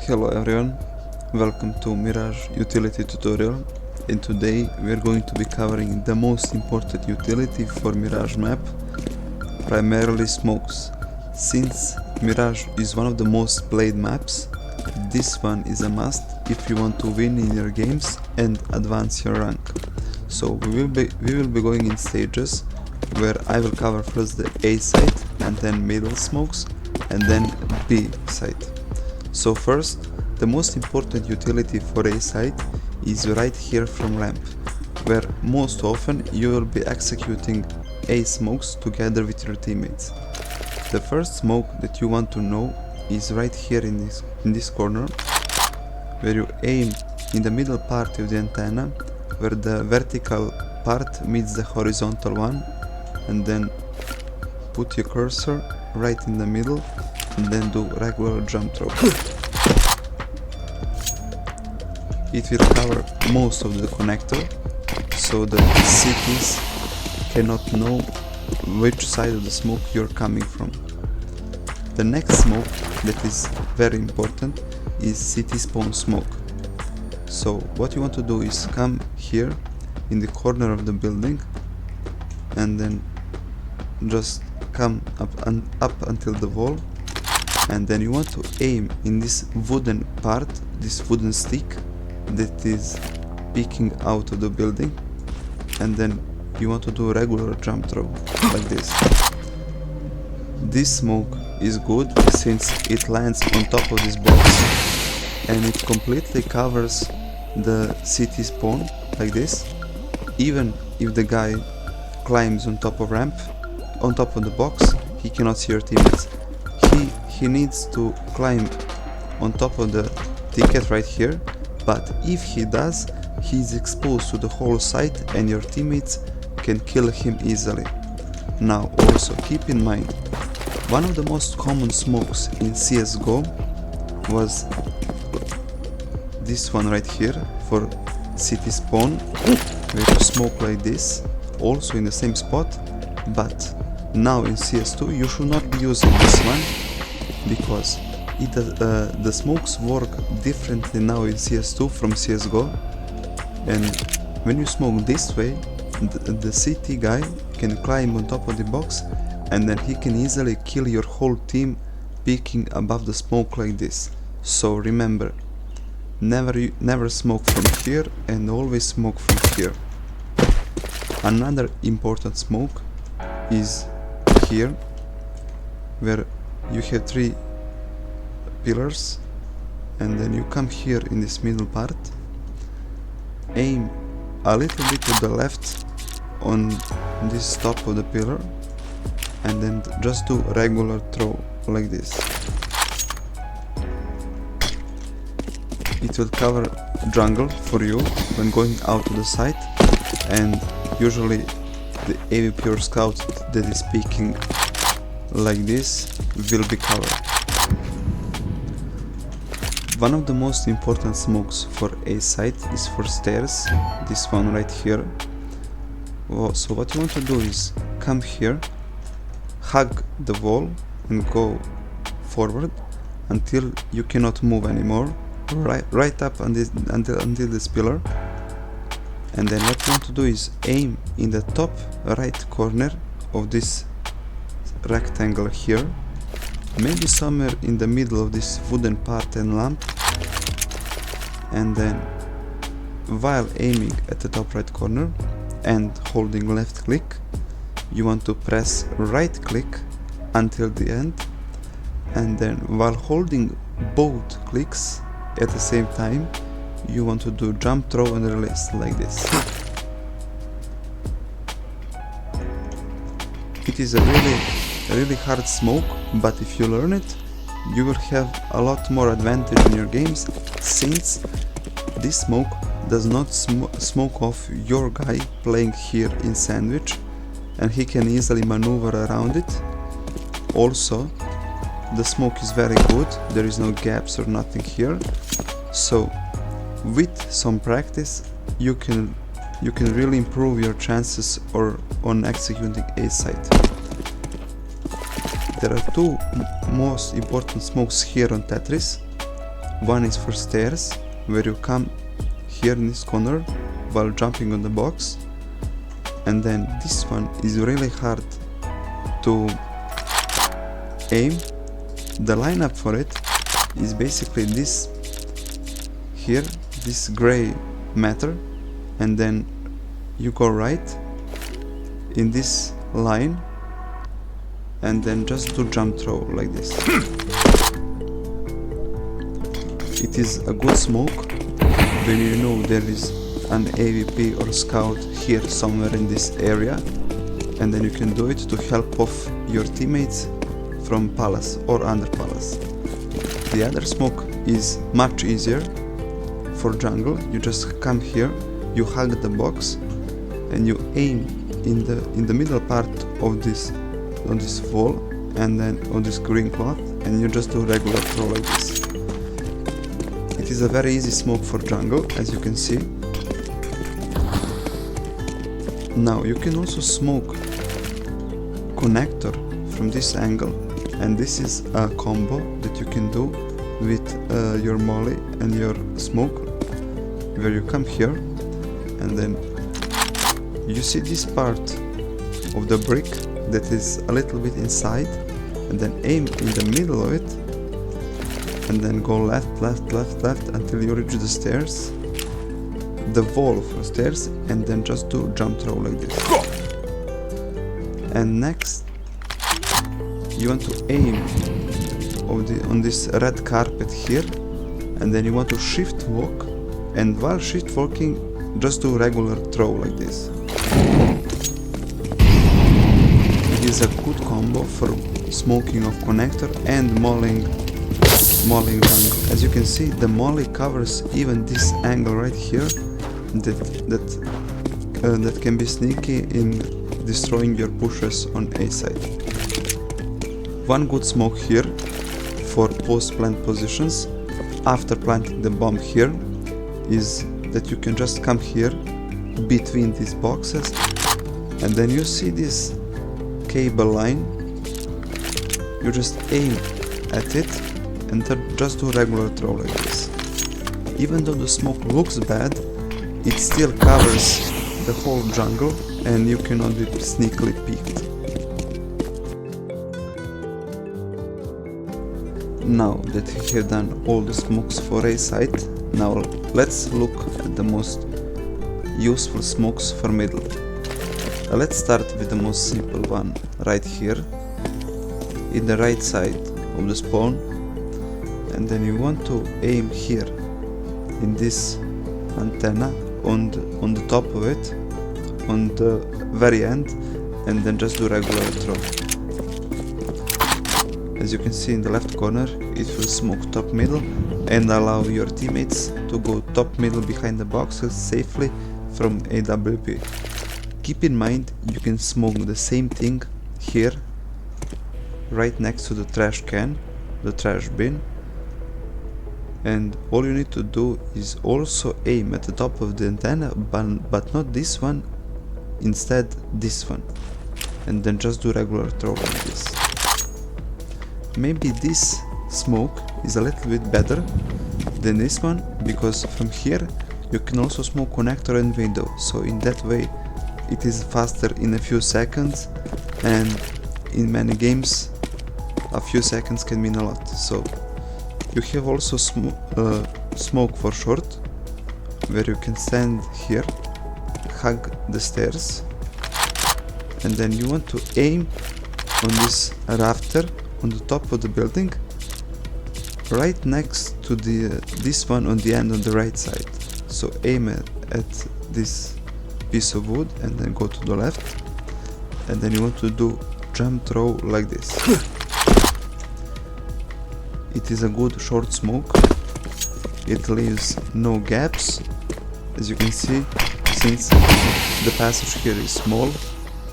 Hello everyone, welcome to Mirage utility tutorial, and today we are going to be covering the most important utility for Mirage map, primarily smokes. Since Mirage is one of the most played maps, this one is a must if you want to win in your games and advance your rank. So we will be going in stages, where I will cover first the A site and then middle smokes and then B site. So first, the most important utility for A site is right here from ramp, where most often you will be executing A smokes together with your teammates. The first smoke that you want to know is right here in this corner, where you aim in the middle part of the antenna, where the vertical part meets the horizontal one, and then put your cursor right in the middle and then do regular jump throw. It will cover most of the connector, so the cities cannot know which side of the smoke you're coming from. The next smoke that is very important is city spawn smoke. So what you want to do is come here in the corner of the building and then just come up until the wall, and then you want to aim in this wooden part, this wooden stick that is peeking out of the building, and then you want to do a regular jump throw like this. This smoke is good since it lands on top of this box and it completely covers the city spawn like this. Even if the guy climbs on top of ramp, on top of the box, he cannot see your teammates. He needs to climb on top of the ticket right here, but if he does, he's exposed to the whole site and your teammates can kill him easily. Now also keep in mind, one of the most common smokes in CSGO was this one right here for city spawn, where you smoke like this, also in the same spot, but now in CS2 you should not be using this one, because the smokes work differently now in CS2 from CSGO, and when you smoke this way, the CT guy can climb on top of the box and then he can easily kill your whole team peeking above the smoke like this. So remember, never smoke from here and always smoke from here. Another important smoke is here, where you have 3 pillars, and then you come here in this middle part, aim a little bit to the left on this top of the pillar, and then just do regular throw like this. It will cover jungle for you when going out to the site, and usually the AVP or scout that is peeking like this will be covered. One of the most important smokes for A site is for stairs, this one right here. So what you want to do is come here, hug the wall and go forward until you cannot move anymore, right up until this pillar. And then what you want to do is aim in the top right corner of this rectangle here, maybe somewhere in the middle of this wooden part and lamp, and then while aiming at the top right corner and holding left click, you want to press right click until the end, and then while holding both clicks at the same time, you want to do jump throw and release like this. It is a really hard smoke, but if you learn it, you will have a lot more advantage in your games, since this smoke does not smoke off your guy playing here in sandwich, and he can easily maneuver around it. Also, the smoke is very good, there is no gaps or nothing here, so with some practice you can really improve your chances on executing A site. There are 2 most important smokes here on Tetris. One is for stairs, where you come here in this corner while jumping on the box, and then this one is really hard to aim. The lineup for it is basically this here, this gray matter, and then you go right in this line and then just do jump throw like this. It is a good smoke when you know there is an AVP or scout here somewhere in this area, and then you can do it to help off your teammates from palace or under palace. The other smoke is much easier for jungle. You just come here, you hug the box, and you aim in the middle part of this, on this wall, and then on this green cloth, and you just do regular throw like this. It is a very easy smoke for jungle, as you can see. Now you can also smoke connector from this angle, and this is a combo that you can do with your molly and your smoke, where you come here and then you see this part of the brick that is a little bit inside, and then aim in the middle of it and then go left, left, left, left until you reach the stairs, the wall for stairs, and then just do jump throw like this. And next you want to aim on this red carpet here, and then you want to shift walk, and while shift walking just do regular throw like this. It is a good combo for smoking of connector and molling jungle. As you can see, the molly covers even this angle right here that can be sneaky in destroying your pushes on A side. One good smoke here for post-plant positions after planting the bomb here is that you can just come here between these boxes, and then you see this cable line, you just aim at it and just do regular throw like this. Even though the smoke looks bad, it still covers the whole jungle and you cannot be sneakily peeked. Now that we have done all the smokes for A site, now let's look at the most useful smokes for middle. Let's start with the most simple one right here in the right side of the spawn, and then you want to aim here in this antenna on the top of it, on the very end, and then just do regular throw. As you can see in the left corner, it will smoke top middle and allow your teammates to go top middle behind the boxes safely from AWP. Keep in mind, you can smoke the same thing here, right next to the trash can, the trash bin, and all you need to do is also aim at the top of the antenna, but not this one, instead this one, and then just do regular throw like this. Maybe this smoke is a little bit better than this one, because from here you can also smoke connector and window, so in that way it is faster in a few seconds, and in many games a few seconds can mean a lot. So you have also smoke for short, where you can stand here, hug the stairs, and then you want to aim on this rafter on the top of the building, right next to this one on the end on the right side. So aim at this piece of wood and then go to the left, and then you want to do jump throw like this. It is a good short smoke, it leaves no gaps, as you can see, since the passage here is small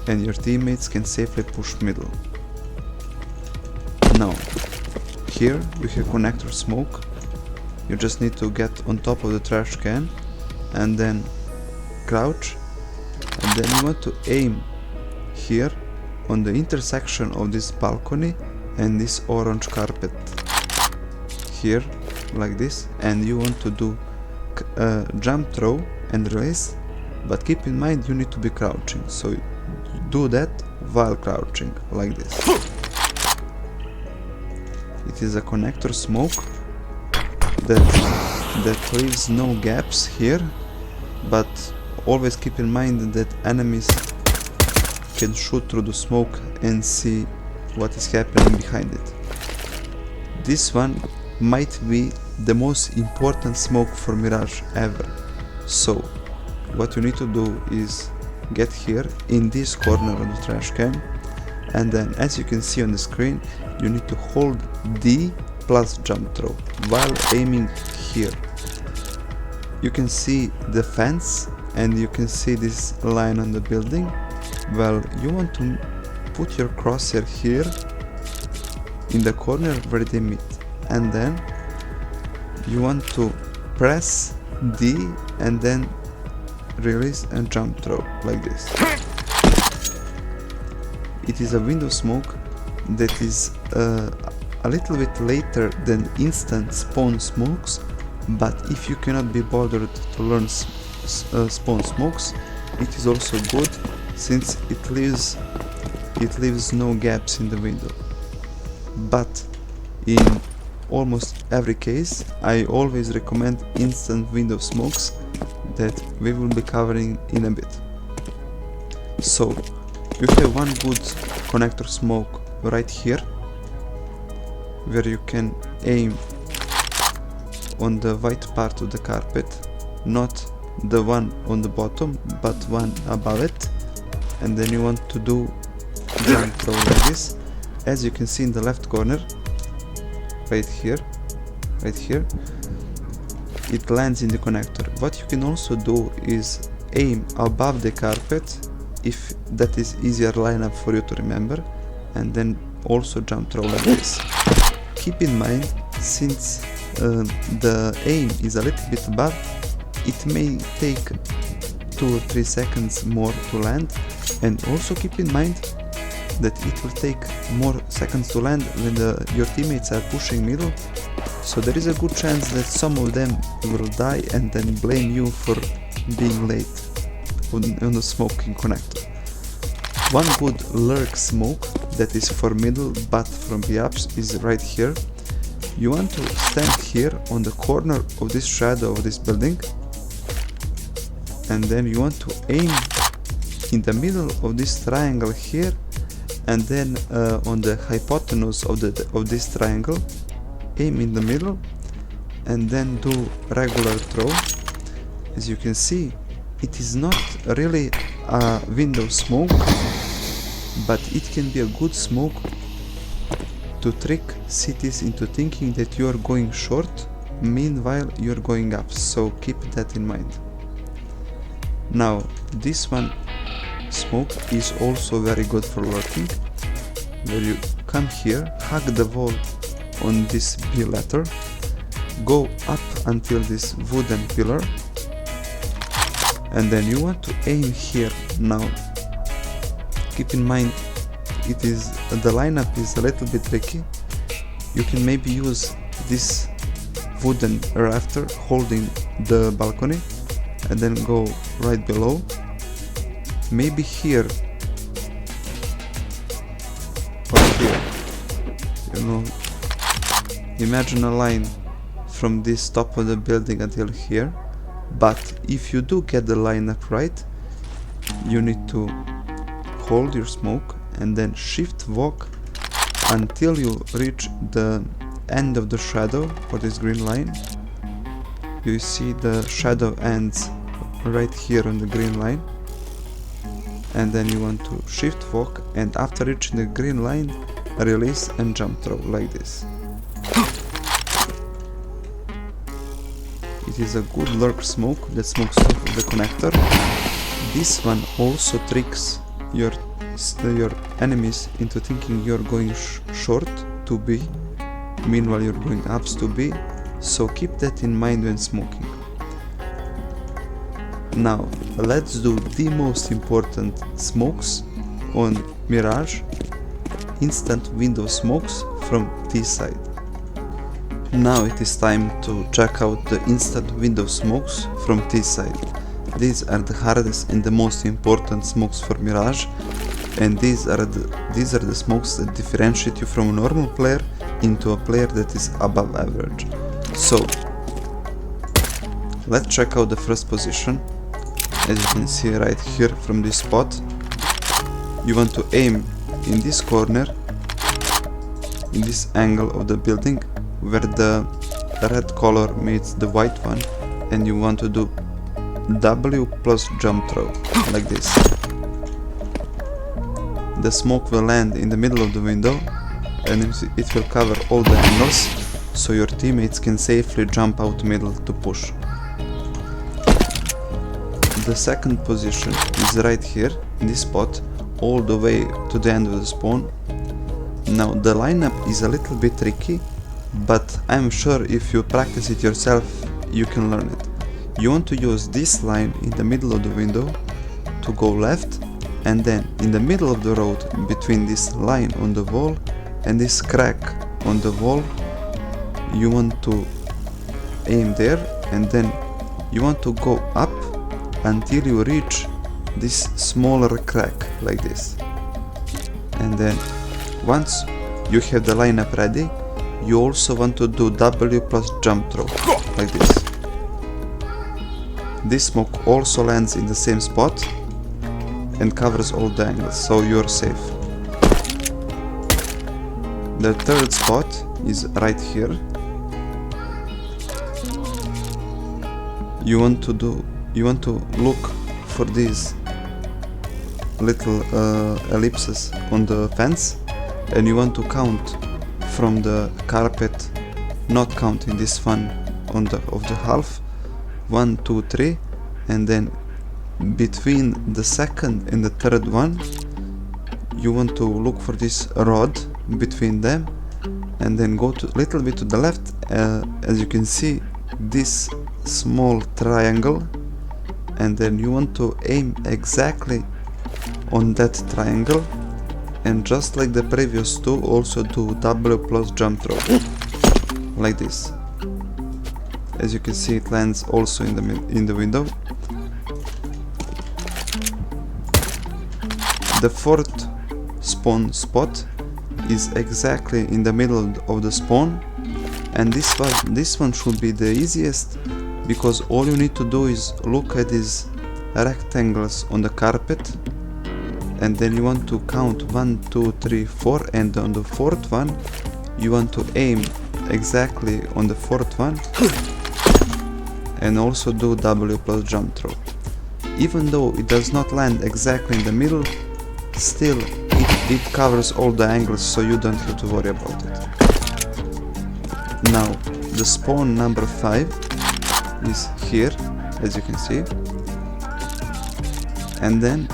and your teammates can safely push middle. Now, here you have connector smoke, you just need to get on top of the trash can and then crouch, and then you want to aim here on the intersection of this balcony and this orange carpet. Here like this, and you want to do jump throw and release, but keep in mind you need to be crouching, so you do that while crouching like this. It is a connector smoke that leaves no gaps here, but always keep in mind that enemies can shoot through the smoke and see what is happening behind it. This one might be the most important smoke for Mirage ever. So what you need to do is get here in this corner of the trash can, and then as you can see on the screen, you need to hold D plus jump throw while aiming here. You can see the fence and you can see this line on the building. Well, you want to put your crosshair here in the corner where they meet, and then you want to press D and then release and jump throw like this. It is a window smoke that is a little bit later than instant spawn smokes, but if you cannot be bothered to learn spawn smokes, it is also good since it leaves no gaps in the window. But in almost every case I always recommend instant window smokes that we will be covering in a bit. So you have one good connector smoke right here, where you can aim on the white part of the carpet, not the one on the bottom but one above it, and then you want to do jump throw like this. As you can see in the left corner, right here, it lands in the connector. What you can also do is aim above the carpet, if that is easier lineup for you to remember, and then also jump throw like this. Keep in mind, since the aim is a little bit above, it may take 2 or 3 seconds more to land, and also keep in mind that it will take more seconds to land when your teammates are pushing middle, so there is a good chance that some of them will die and then blame you for being late on the smoking connector. One good lurk smoke that is for middle but from the ups is right here. You want to stand here on the corner of this shadow of this building, and then you want to aim in the middle of this triangle here, and then on the hypotenuse of this triangle, aim in the middle and then do regular throw. As you can see, it is not really a window smoke, but it can be a good smoke to trick cities into thinking that you are going short, meanwhile you are going up, so keep that in mind. Now this one smoke is also very good for lurking, where you come here, hug the wall on this B letter, go up until this wooden pillar, and then you want to aim here. Now keep in mind, the lineup is a little bit tricky. You can maybe use this wooden rafter holding the balcony and then go right below, maybe here or here, you know, imagine a line from this top of the building until here. But if you do get the lineup right, you need to hold your smoke and then shift walk until you reach the end of the shadow for this green line. You see the shadow ends right here on the green line, and then you want to shift walk, and after reaching the green line, release and jump throw like this. It is a good lurk smoke that smokes off the connector. This one also tricks your enemies into thinking you're going short to B, meanwhile you're going ups to B, so keep that in mind when smoking. Now let's do the most important smokes on Mirage, instant window smokes from this side. Now it is time to check out the installed window smokes from this side. These are the hardest and the most important smokes for Mirage, and these are the smokes that differentiate you from a normal player into a player that is above average. So let's check out the first position. As you can see right here from this spot, you want to aim in this corner, in this angle of the building where the red color meets the white one, and you want to do W plus jump throw, like this. The smoke will land in the middle of the window and it will cover all the angles, so your teammates can safely jump out middle to push. The second position is right here, in this spot, all the way to the end of the spawn. Now the lineup is a little bit tricky, but I'm sure if you practice it yourself, you can learn it. You want to use this line in the middle of the window to go left, and then in the middle of the road between this line on the wall and this crack on the wall, you want to aim there, and then you want to go up until you reach this smaller crack like this. And then once you have the lineup ready, you also want to do W plus jump throw, like this. This smoke also lands in the same spot and covers all the angles, so you're safe. The third spot is right here. You want to look for these little ellipses on the fence, and you want to count from the carpet, not counting this one of the half, 1, 2, 3, and then between the second and the third one you want to look for this rod between them, and then go to little bit to the left. As you can see, this small triangle, and then you want to aim exactly on that triangle, and just like the previous two, also do W plus jump throw, like this. As you can see, it lands also in the window. The fourth spawn spot is exactly in the middle of the spawn, and this one should be the easiest, because all you need to do is look at these rectangles on the carpet, and then you want to count 1, 2, 3, 4, and on the fourth one you want to aim exactly on the fourth one and also do W plus jump throw. Even though it does not land exactly in the middle, still it covers all the angles, so you don't have to worry about it. Now the spawn number 5 is here, as you can see, and then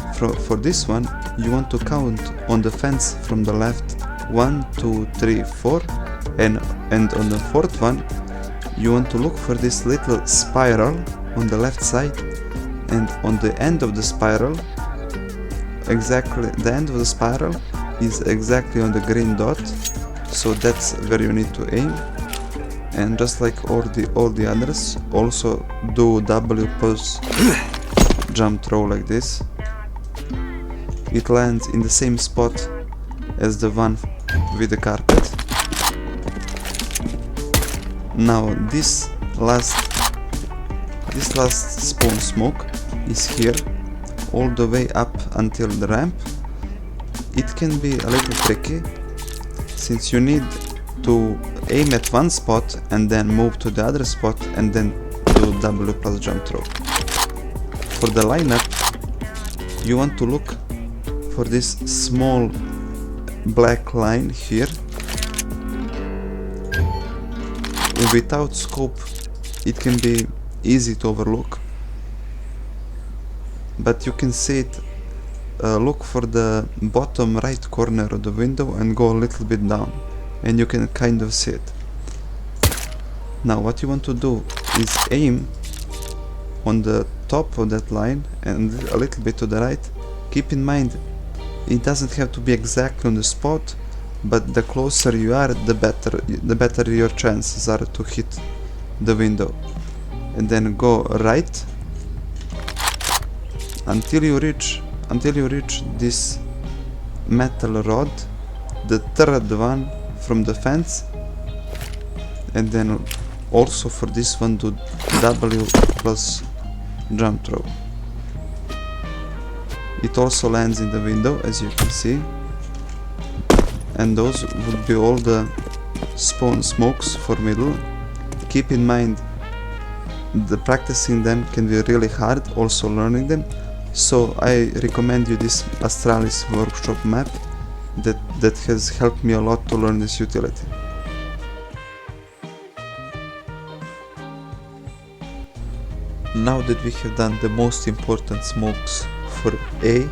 for this one you want to count on the fence from the left 1, 2, 3, 4, and on the fourth one you want to look for this little spiral on the left side, and on the end of the spiral, exactly the end of the spiral is exactly on the green dot, so that's where you need to aim. And just like all the others, also do W plus jump throw, like this. It lands in the same spot as the one with the carpet. Now this last spawn smoke is here, all the way up until the ramp. It can be a little tricky, since you need to aim at one spot and then move to the other spot and then do W plus jump throw. For the lineup, you want to look for this small black line here. Without scope it can be easy to overlook, but you can see it. Look for the bottom right corner of the window and go a little bit down, and you can kind of see it. Now what you want to do is aim on the top of that line and a little bit to the right. Keep in mind, it doesn't have to be exactly on the spot, but the closer you are, the better your chances are to hit the window. And then go right until you reach this metal rod, the third one from the fence, and then also for this one do W plus jump throw. It also lands in the window, as you can see, and those would be all the spawn smokes for middle. Keep in mind, the practicing them can be really hard, also learning them, so I recommend you this Astralis workshop map that has helped me a lot to learn this utility. Now that we have done the most important smokes for A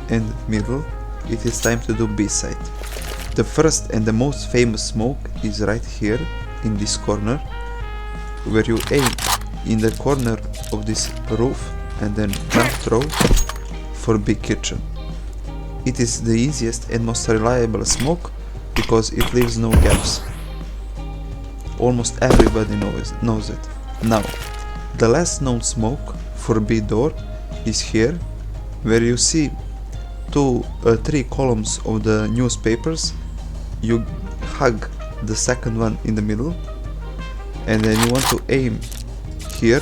and middle, it is time to do B side. The first and the most famous smoke is right here in this corner, where you aim in the corner of this roof and then jump throw for big kitchen. It is the easiest and most reliable smoke because it leaves no gaps. Almost everybody knows it. Now, the last known smoke for B door is here, where you see three columns of the newspapers. You hug the second one in the middle, and then you want to aim here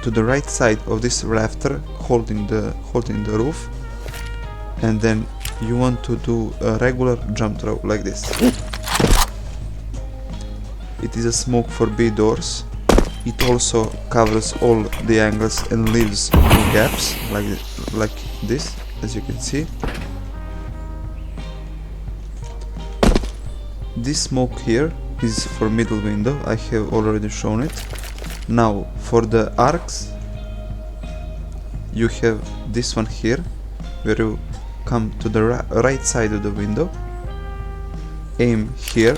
to the right side of this rafter holding the roof, and then you want to do a regular jump throw like this. It is a smoke for B doors. It also covers all the angles and leaves no gaps like this, as you can see. This smoke here is for middle window. I have already shown it. Now for the arcs, you have this one here, where you come to the right side of the window, aim here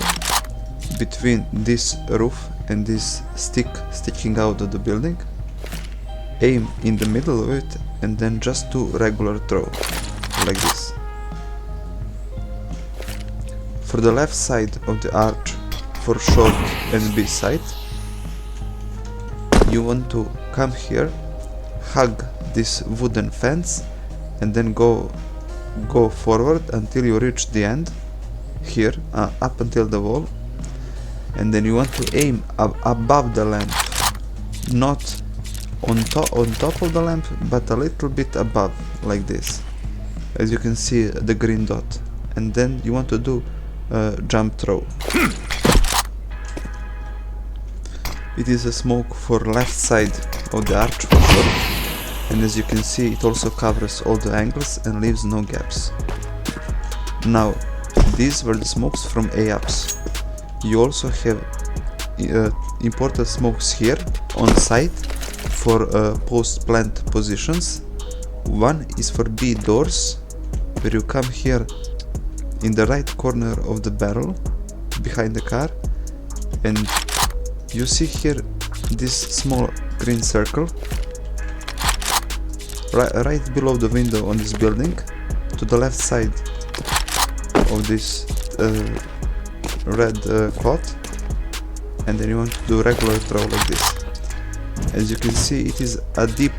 between this roof and this stick sticking out of the building, aim in the middle of it, and then just do regular throw like this. For the left side of the arch, for short and B side, you want to come here, hug this wooden fence, and then go forward until you reach the end here, up until the wall, and then you want to aim above the lamp, not on top of the lamp, but a little bit above, like this, as you can see the green dot, and then you want to do a jump throw. It is a smoke for left side of the arch for sure, and as you can see it also covers all the angles and leaves no gaps. Now, these were the smokes from A-ups. You also have important smokes here on site for post plant positions. One is for B doors, where you come here in the right corner of the barrel behind the car, and you see here this small green circle right below the window on this building, to the left side of this red cloth, and then you want to do regular throw like this. As you can see, it is a deep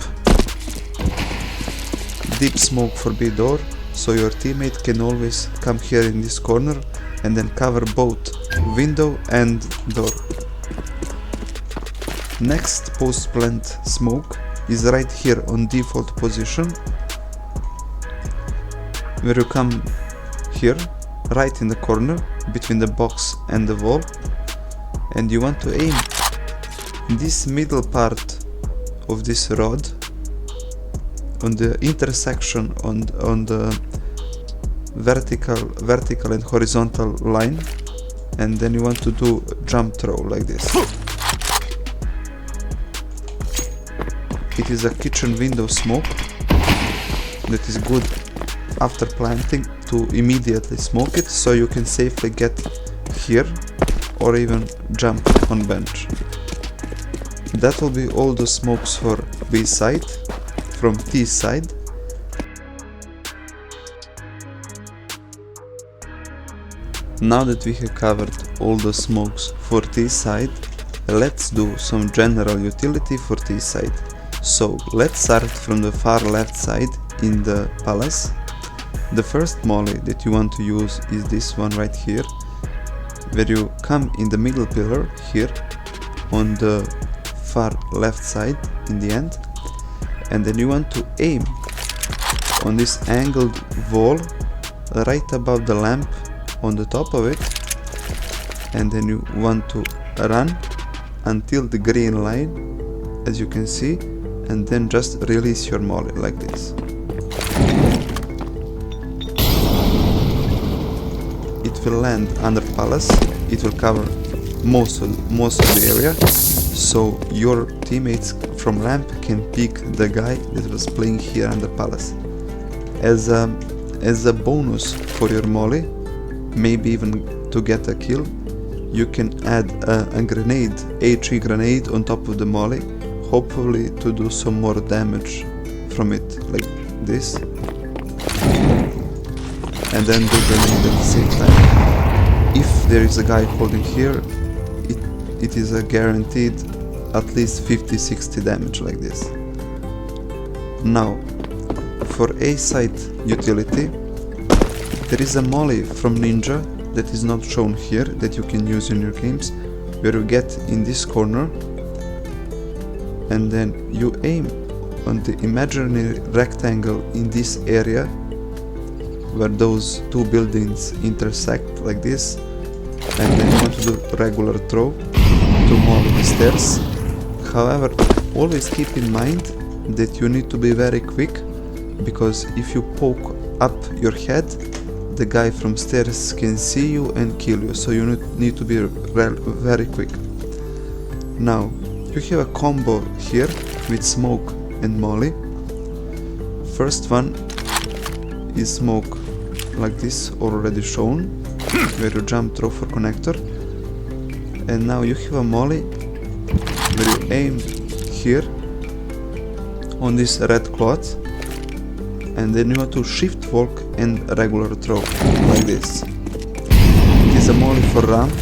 smoke for B door, so your teammate can always come here in this corner and then cover both window and door. Next post plant smoke is right here on default position, where you come here right in the corner between the box and the wall, and you want to aim this middle part of this rod on the intersection on the vertical and horizontal line, and then you want to do jump throw like this. It is a kitchen window smoke that is good after planting to immediately smoke it, so you can safely get here or even jump on bench. That will be all the smokes for B side. From T side, Now that we have covered all the smokes for this side, let's do some general utility for this side. So let's start from the far left side in the palace. The first molly that you want to use is this one right here, where you come in the middle pillar here on the far left side in the end, and then you want to aim on this angled wall right above the lamp on the top of it, and then you want to run until the green line, as you can see, and then just release your molly like this. It will land under palace, it will cover most of the area, so your teammates from ramp can pick the guy that was playing here under palace. As a bonus for your molly, maybe even to get a kill, you can add a grenade, HE grenade on top of the molly, hopefully to do some more damage from it, like this, and then do grenade at the same time. If there is a guy holding here, it is a guaranteed at least 50-60 damage like this. Now, for A side utility, there is a molly from Ninja that is not shown here that you can use in your games, where you get in this corner and then you aim on the imaginary rectangle in this area where those two buildings intersect like this, and then you want to do regular throw to molly the stairs. However, always keep in mind that you need to be very quick, because if you poke up your head, the guy from stairs can see you and kill you, so you need to be very quick. Now, you have a combo here with smoke and molly. First one is smoke like this, already shown, where you jump throw for connector, and now you have a molly where you aim here on this red cloth, and then you want to shift walk and regular throw like this. It is a molly for ramp.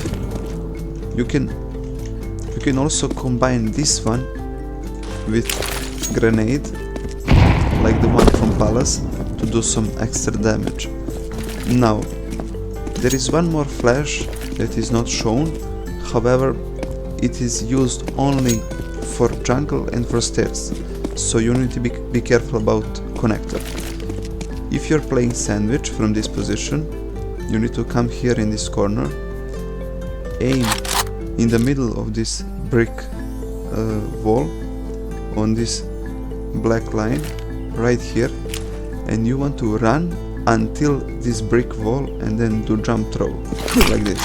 You can also combine this one with grenade like the one from palace to do some extra damage. Now there is one more flash that is not shown, however it is used only for jungle and for stairs, so you need to be careful about connector. If you're playing sandwich from this position, you need to come here in this corner, aim in the middle of this brick wall on this black line right here, and you want to run until this brick wall and then do jump throw like this.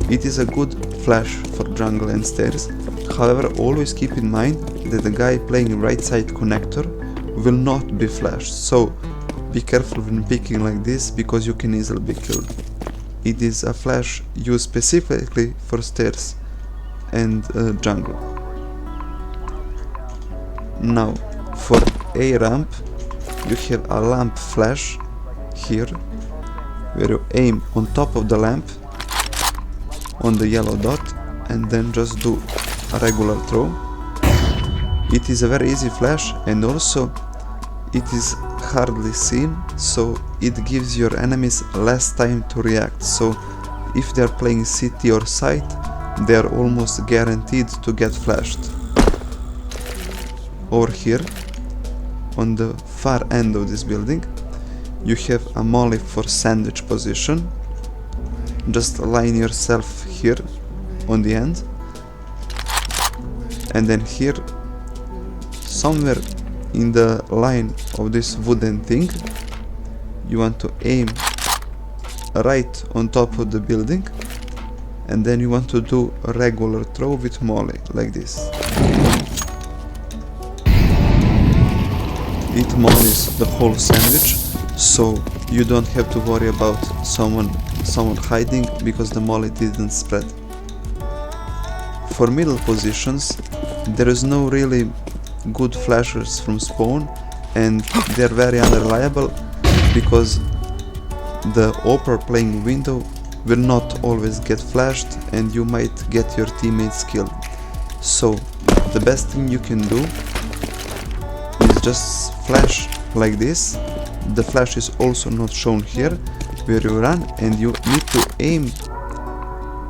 It is a good flash for jungle and stairs, however always keep in mind that the guy playing right side connector will not be flashed, so be careful when picking like this, because you can easily be killed. It is a flash used specifically for stairs and jungle. Now for A ramp, you have a lamp flash here, where you aim on top of the lamp on the yellow dot and then just do a regular throw. It is a very easy flash, and also it is hardly seen, so it gives your enemies less time to react. So if they are playing city or site, they are almost guaranteed to get flashed. Over here, on the far end of this building, you have a molly for sandwich position. Just align yourself here on the end, and then here somewhere in the line of this wooden thing, you want to aim right on top of the building, and then you want to do a regular throw with molly like this. It mollies the whole sandwich, so you don't have to worry about someone hiding, because the molly didn't spread. For middle positions, there is no really good flashers from spawn, and they're very unreliable, because the upper playing window will not always get flashed and you might get your teammates killed. So the best thing you can do is just flash like this. The flash is also not shown here, where you run and you need to aim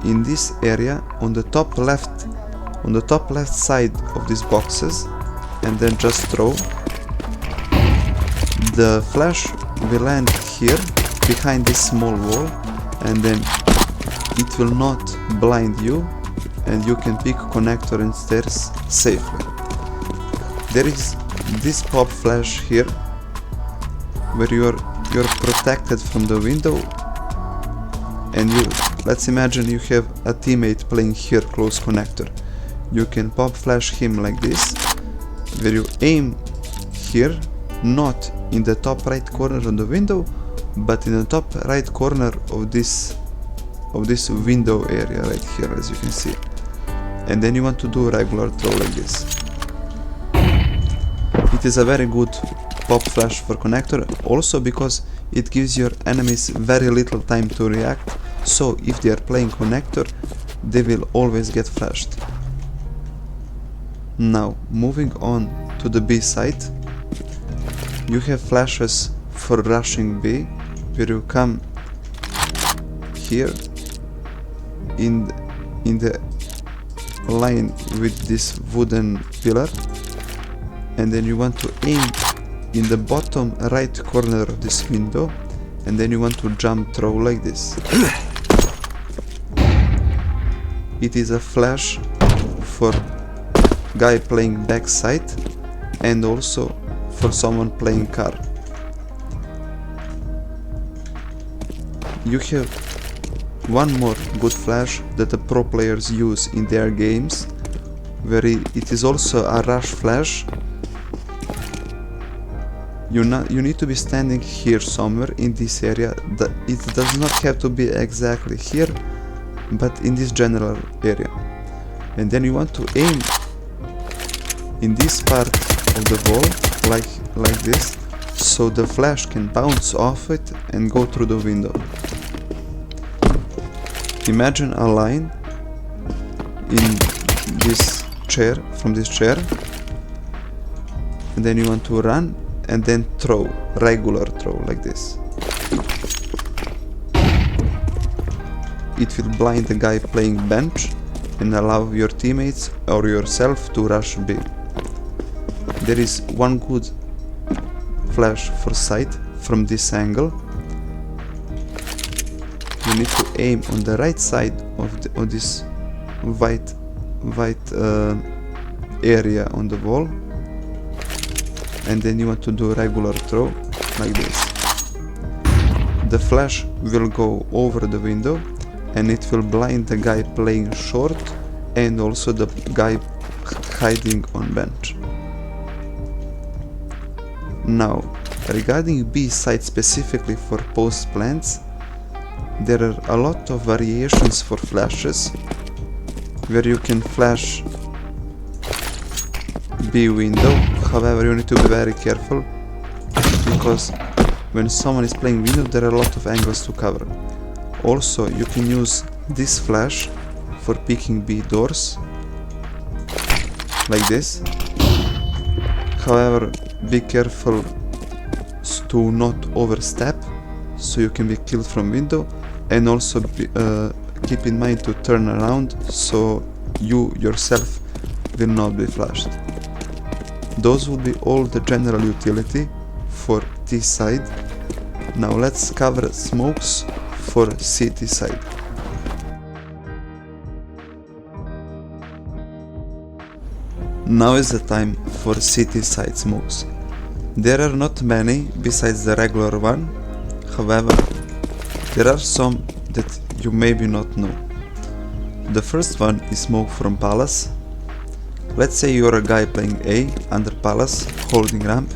in this area on the top left side of these boxes, and then just throw. The flash will land here behind this small wall, and then it will not blind you and you can pick connector and stairs safely. There is this pop flash here where you're protected from the window, and let's imagine you have a teammate playing here close connector. You can pop flash him like this, where you aim here, not in the top right corner of the window, but in the top right corner of this window area right here, as you can see. And then you want to do a regular throw like this. It is a very good pop flash for connector, also because it gives your enemies very little time to react, so if they are playing connector, they will always get flashed. Now, moving on to the B site, you have flashes for rushing B, where you come here in the line with this wooden pillar, and then you want to aim in the bottom right corner of this window, and then you want to jump throw like this. It is a flash for guy playing backside and also for someone playing car. You have one more good flash that the pro players use in their games, where it is also a rush flash. You need to be standing here somewhere in this area. It does not have to be exactly here, but in this general area. And then you want to aim in this part of the wall, like this, so the flash can bounce off it and go through the window. Imagine a line in this chair, from this chair, and then you want to run and then throw, regular throw like this. It will blind the guy playing bench and allow your teammates or yourself to rush B. There is one good flash for sight from this angle. You need to aim on the right side of this white area on the wall, and then you want to do a regular throw like this. The flash will go over the window and it will blind the guy playing short and also the guy hiding on bench. Now, regarding B site specifically for post plants, there are a lot of variations for flashes, where you can flash B window. However, you need to be very careful, because when someone is playing window, there are a lot of angles to cover. Also, you can use this flash for picking B doors, like this. However, be careful to not overstep, so you can be killed from window, and also keep in mind to turn around so you yourself will not be flashed. Those will be all the general utility for T side. Now let's cover smokes for CT side. Now is the time for CT side smokes. There are not many besides the regular one, however, there are some that you maybe not know. The first one is smoke from palace. Let's say you're a guy playing A under palace, holding ramp,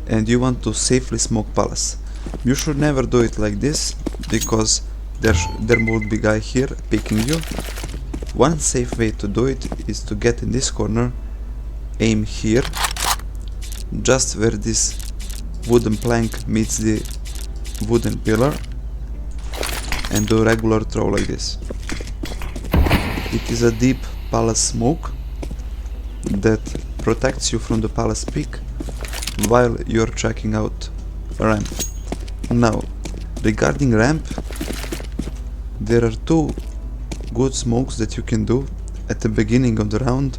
and you want to safely smoke palace. You should never do it like this, because there would be a guy here picking you. One safe way to do it is to get in this corner, aim here, just where this wooden plank meets the wooden pillar and do regular throw like this. It is a deep palace smoke that protects you from the palace peak while you're checking out ramp. Now, regarding ramp, there are two good smokes that you can do at the beginning of the round,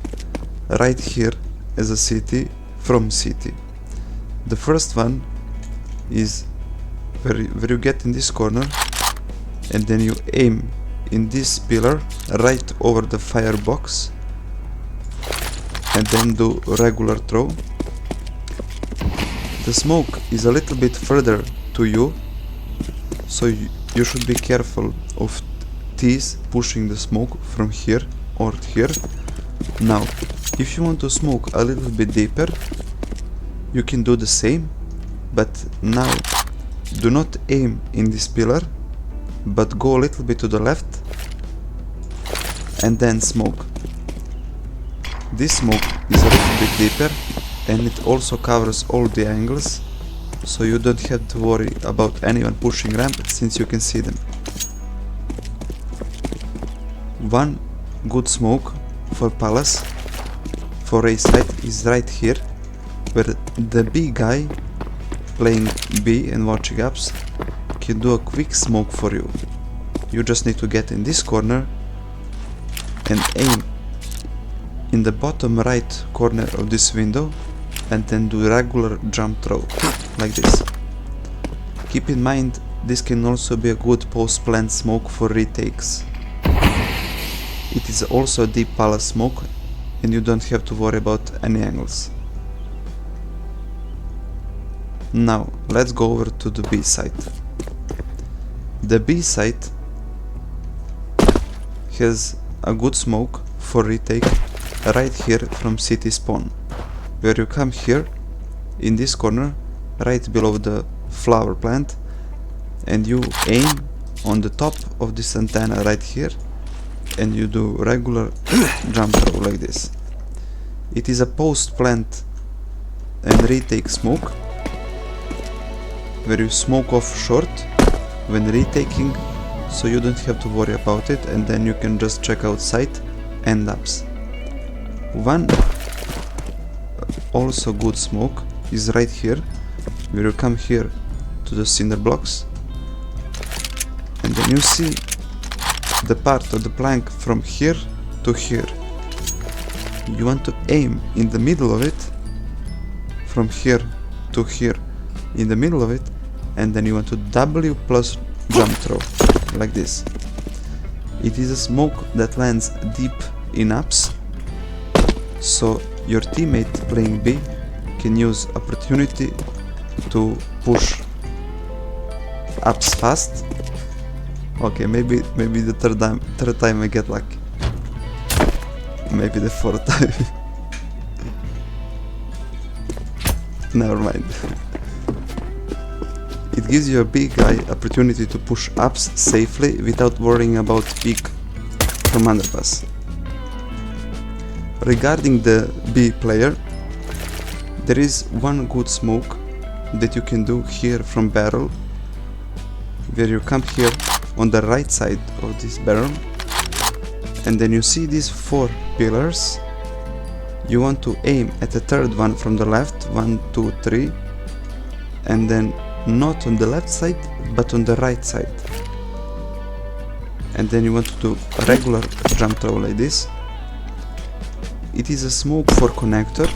right here as a city from city. The first one is where you get in this corner and then you aim in this pillar right over the firebox and then do regular throw. The smoke is a little bit further to you, so you should be careful of these pushing the smoke from here or here. Now, if you want to smoke a little bit deeper, you can do the same, but now do not aim in this pillar, but go a little bit to the left and then smoke. This smoke is a little bit deeper and it also covers all the angles, so you don't have to worry about anyone pushing ramp since you can see them. One good smoke for palace, for A side, is right here, where the B guy playing B and watching ups can do a quick smoke for you. You just need to get in this corner and aim in the bottom right corner of this window and then do regular jump throw like this. Keep in mind, this can also be a good post plant smoke for retakes. It is also a deep palace smoke and you don't have to worry about any angles. Now let's go over to the B side. The B side has a good smoke for retake right here from city spawn, where you come here in this corner right below the flower plant and you aim on the top of this antenna right here and you do regular jump throw like this. It is a post plant and retake smoke where you smoke off short when retaking, so you don't have to worry about it and then you can just check out sight and ups. One also good smoke is right here, where you come here to the cinder blocks and then you see the part of the plank from here to here. You want to aim in the middle of it, from here to here in the middle of it, and then you want to W plus jump throw like this. It is a smoke that lands deep in ups, so your teammate playing B can use opportunity to push ups fast. Okay, maybe the third time I get lucky. Maybe the fourth time. Never mind. It gives you a big guy opportunity to push ups safely without worrying about peek from underpass. Regarding the B player, there is one good smoke that you can do here from barrel, where you come here on the right side of this barrel and then you see these 4 pillars. You want to aim at the third one from the left, 1, 2, 3, and then not on the left side but on the right side, and then you want to do a regular jump throw like this. It is a smoke for connector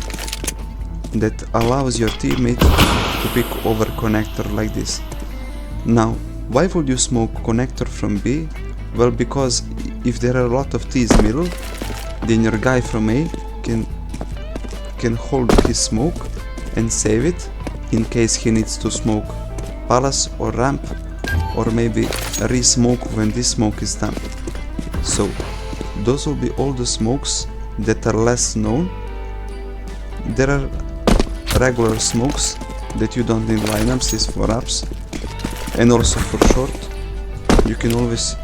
that allows your teammate to pick over connector like this. Now, why would you smoke connector from B? Well, because if there are a lot of T's middle, then your guy from A can hold his smoke and save it in case he needs to smoke palace or ramp, or maybe re-smoke when this smoke is done. So those will be all the smokes that are less known. There are regular smokes that you don't need lineups, is for ups and also for short. You can always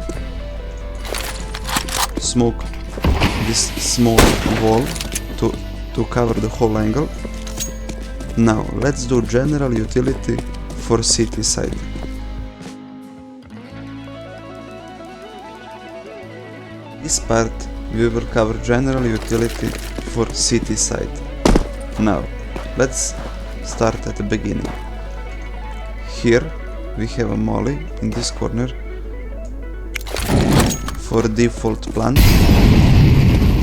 smoke this small wall to cover the whole angle. Now let's do general utility for city side. this part we will cover general utility for city side. Now let's start at the beginning. Here we have a molly in this corner. For default plant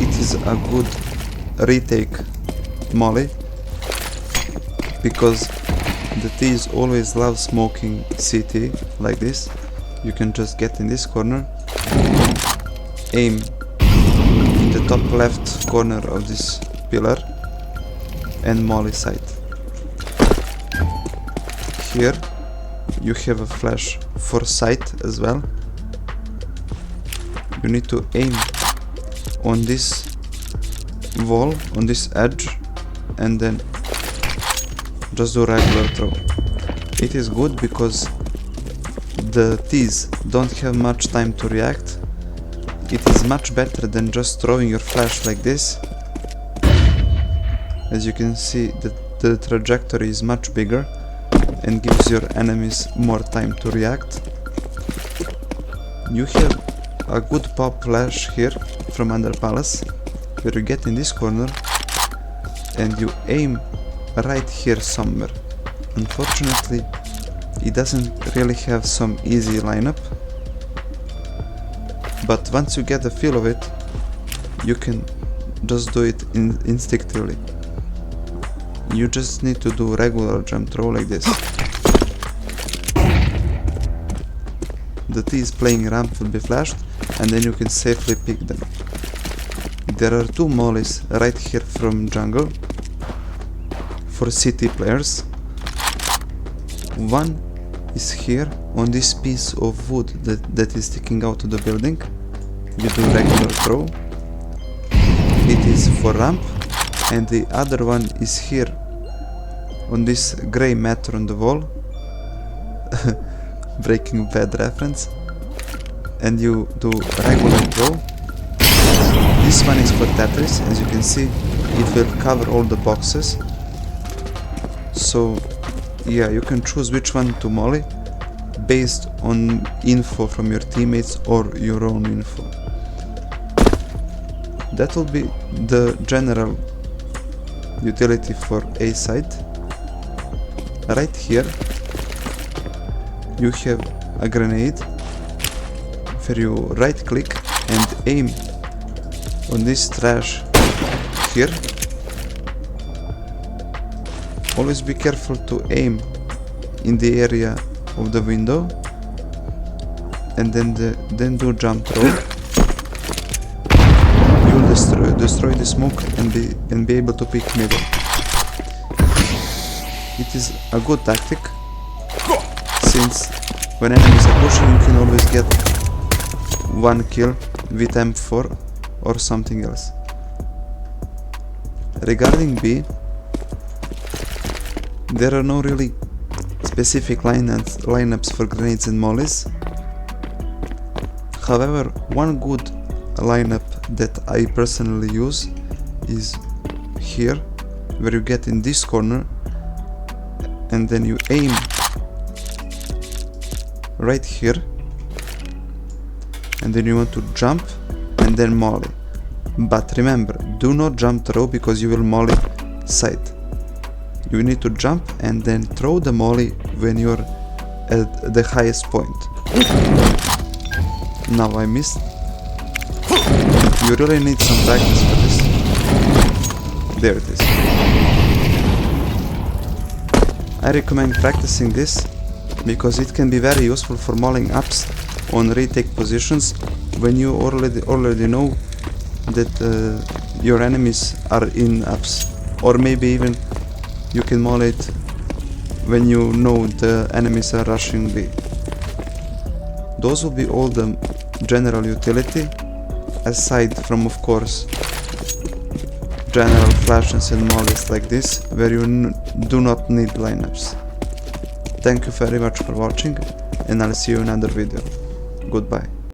it is a good retake molly, because the T's always love smoking CT like this. You can just get in this corner, aim in the top left corner of this pillar and molly sight. Here you have a flash for sight as well. You need to aim on this wall, on this edge, and then just do regular throw. It is good because the T's don't have much time to react. It is much better than just throwing your flash like this. As you can see, the trajectory is much bigger and gives your enemies more time to react. You have a good pop flash here from under palace, where you get in this corner and you aim right here somewhere. Unfortunately, it doesn't really have some easy lineup, but once you get the feel of it, you can just do it instinctively. You just need to do regular jump throw like this. The T is playing ramp will be flashed, and then you can safely pick them. There are two mollies right here from jungle for city players. One is here on this piece of wood that is sticking out of the building. You do regular throw. It is for ramp. And the other one is here on this grey matter on the wall. Breaking Bad reference. And you do regular throw. This one is for Tetris. As you can see, it will cover all the boxes. So yeah, you can choose which one to molly based on info from your teammates or your own info. That will be the general utility for A side. Right here you have a grenade where you right click and aim on this trash here. Always be careful to aim in the area of the window, and then do jump throw. You'll destroy the smoke and be able to pick middle. It is a good tactic, since when enemies are pushing you can always get one kill with M4 or something else. Regarding B, there are no really specific lineups for grenades and mollies. However, one good lineup that I personally use is here, where you get in this corner and then you aim right here, and then you want to jump and then molly. But remember, do not jump throw, because you will molly sight. You need to jump and then throw the molly when you're at the highest point. Now I missed. You really need some practice for this. There it is. I recommend practicing this because it can be very useful for mollying ups on retake positions when you already know that your enemies are in ups, or maybe even you can molly it when you know the enemies are rushing B. Those will be all the general utility, aside from, of course, general flashes and mollies like this, where you do not need lineups. Thank you very much for watching, and I'll see you in another video. Goodbye.